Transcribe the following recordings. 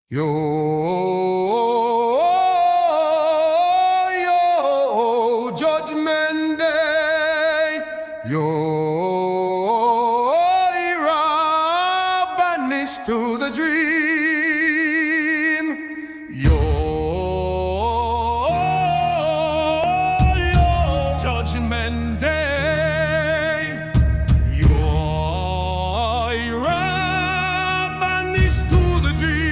Yo, yo, Judgment Day. Yo, Ira, banished to the dream. Yo, yo, Judgment Day. Yo, Ira, banished to the dream.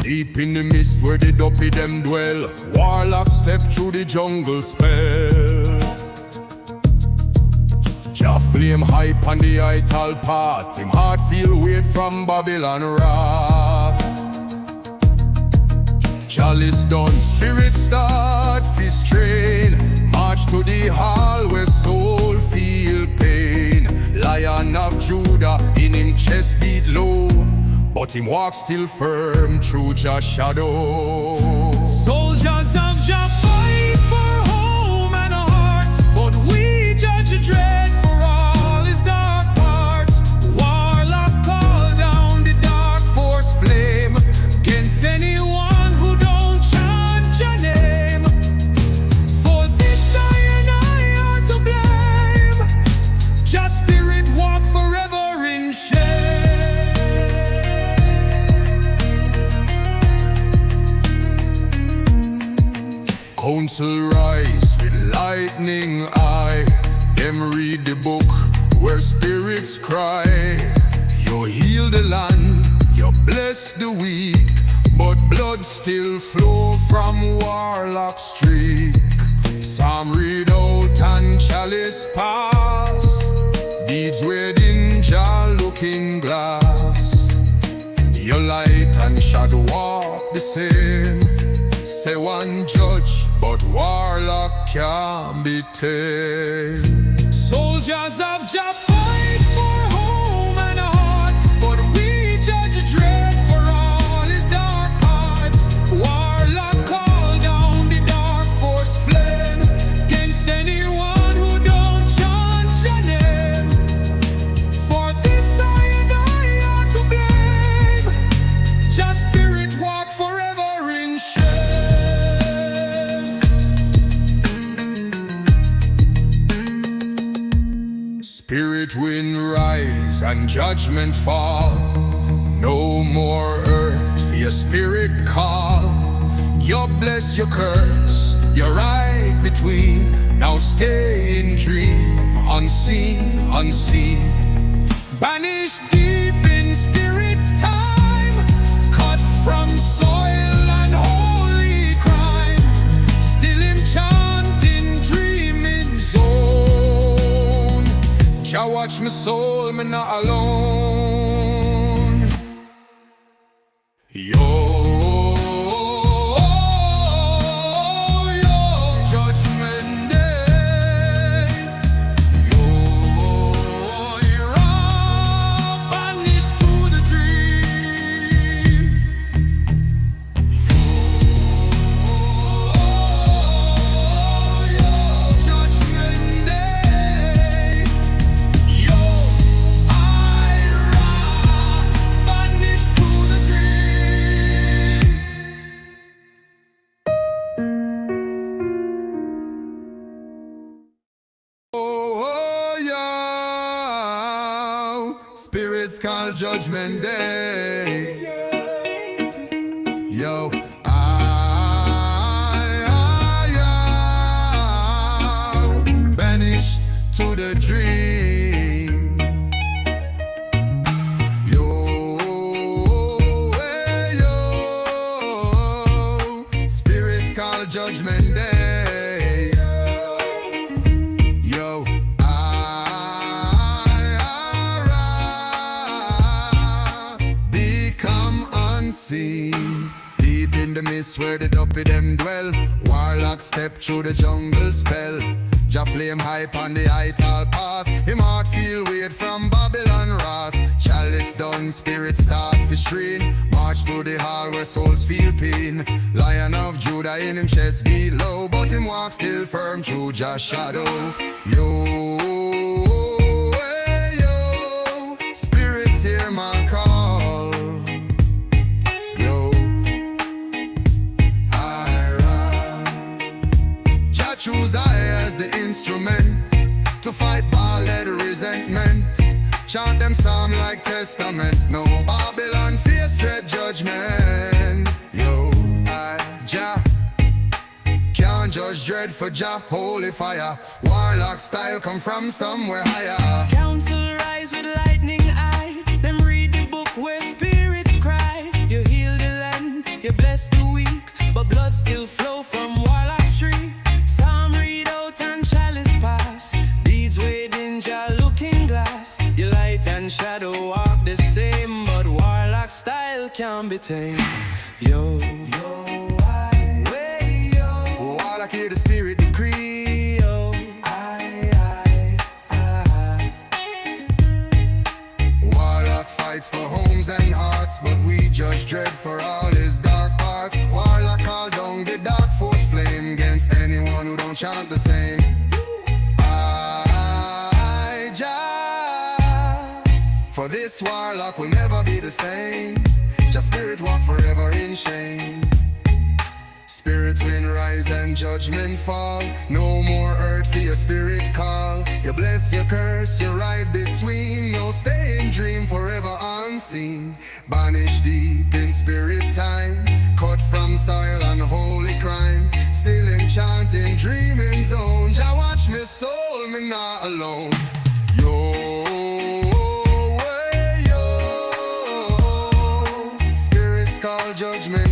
Deep in the mist where the dopey them dwell, Warlock step through the jungle spell. Jah flame hype on the ital path, him heart feel weight from Babylon wrath. Chalice done, spirit start fi strain, march to the hall where soul feel pain. Lion of Judah in him chest beat low, but him walk still firm through Jah's shadow. Soldiers of Jah fight for home and hearts, but we judge dread for all his dark parts. Warlock call down the dark force flame against anyone who don't chant your name. For this I are to blame. Jah spirit walk forever in shame. Council rise with lightning eye, them read the book where spirits cry. You heal the land, you bless the weak, but blood still flow from Warlock streak. Psalm read out and chalice pass, deeds weighed in Jah looking glass. Your light and shadow walk the same. Say one judge, but Warlock can't be tamed. Soldiers of Jah fight for home and hearts, but we judge dread for all his dark parts. Warlock call down the dark force flame against anyone who don't chant your name. For this I are to blame. Jah spirit walk forever in shame. Spirit wind rise and judgment fall. No more earth for your spirit call. You bless, you curse, you're right between. Now stay in dream, unseen, unseen. Banished deep in spirit time, cut from soil and holy crime. Still him chanting, dreaming zone. Jah watch my soul, me not alone. Yo, yo, Judgment Day. Yo, you're banished to the dream. Yo, Judgment Day. Yo, banished to the dream. Oh, yo, spirits call Judgment Day. Yo, banished to the dream. Yo, yo, spirits call Judgment Day. Yo, become unseen. Deep in the mist where the dopey them dwell, Warlock step through the jungle spell. Jah flame hype on the ital path, him heart feel weight from Babylon wrath. Chalice done, spirit start fi strain, march to the hall where souls feel pain. Lion of Judah in him chest beat low, but him walk still firm through Jah's shadow. Yo, hey, yo, spirits hear my call. chant them psalm like testament. No Babylon face dread judgment. Yo, Jah can't judge dread for Jah holy fire. Warlock style come from somewhere higher. Council rise with lightning eye. Them read the book where spirits cry. You heal the land, you bless the weak, but blood still flow from Warlock's tree. Psalm read out and chalice pass. Deeds weighed in Jah looking glass. Your light and shadow walk the same, but Warlock style can't be tamed. Yo, Warlock hear the spirit decree. Yo, Warlock fights for homes and hearts, but we judge dread for all his dark parts. Warlock call down the dark force flame against anyone who don't chant the same. Jah, for this Warlock will never be the same. Just spirit walk forever in shame. Spirit wind rise and judgment fall. No more earth for your spirit call. You bless, you curse, you ride between. No stay in dream forever unseen. Banished deep in spirit time. Cut from soil unholy crime. Still enchanting dreaming zone. Jah watch me soul, me not alone. Yo, spirits call judgment.